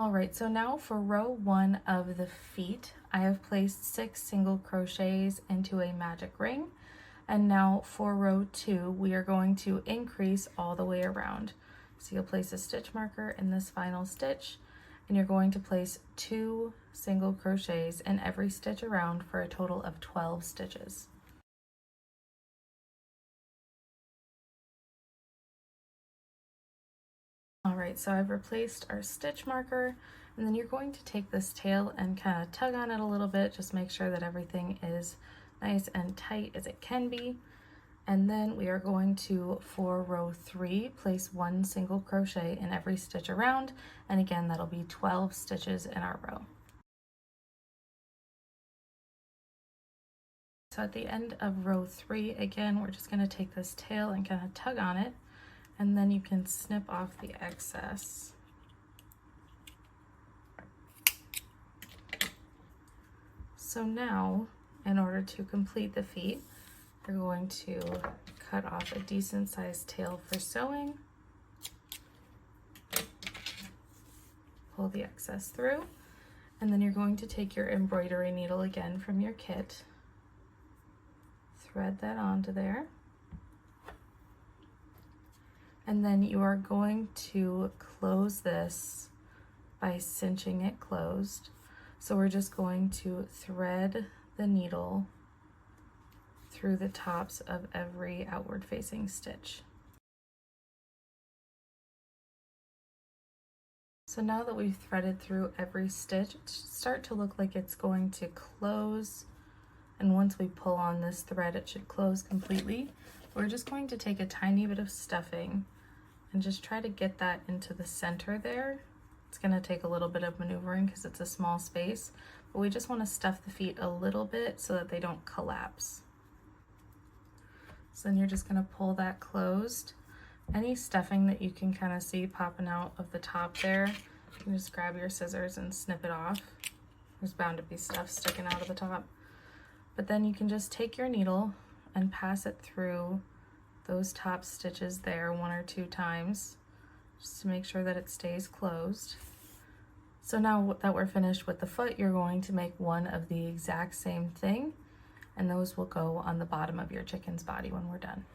All right, so now for row 1 of the feet, I have placed 6 single crochets into a magic ring. And now for row 2, we are going to increase all the way around. So you'll place a stitch marker in this final stitch, and you're going to place 2 single crochets in every stitch around for a total of 12 stitches. All right, so I've replaced our stitch marker, and then you're going to take this tail and kind of tug on it a little bit, just make sure that everything is nice and tight as it can be. And then we are going to, for row 3, place 1 single crochet in every stitch around, and again that'll be 12 stitches in our row. So at the end of row 3, again, we're just going to take this tail and kind of tug on it, and then you can snip off the excess. So now, in order to complete the feet, you're going to cut off a decent sized tail for sewing, pull the excess through, and then you're going to take your embroidery needle again from your kit, thread that onto there, and then you are going to close this by cinching it closed. So we're just going to thread the needle through the tops of every outward facing stitch. So now that we've threaded through every stitch, it should start to look like it's going to close, and once we pull on this thread it should close completely. We're just going to take a tiny bit of stuffing and just try to get that into the center there. It's going to take a little bit of maneuvering because it's a small space, but we just want to stuff the feet a little bit so that they don't collapse. So then you're just going to pull that closed. Any stuffing that you can kind of see popping out of the top there, you can just grab your scissors and snip it off. There's bound to be stuff sticking out of the top. But then you can just take your needle and pass it through those top stitches there 1 or 2 times, just to make sure that it stays closed. So now that we're finished with the foot, you're going to make one of the exact same thing, and those will go on the bottom of your chicken's body when we're done.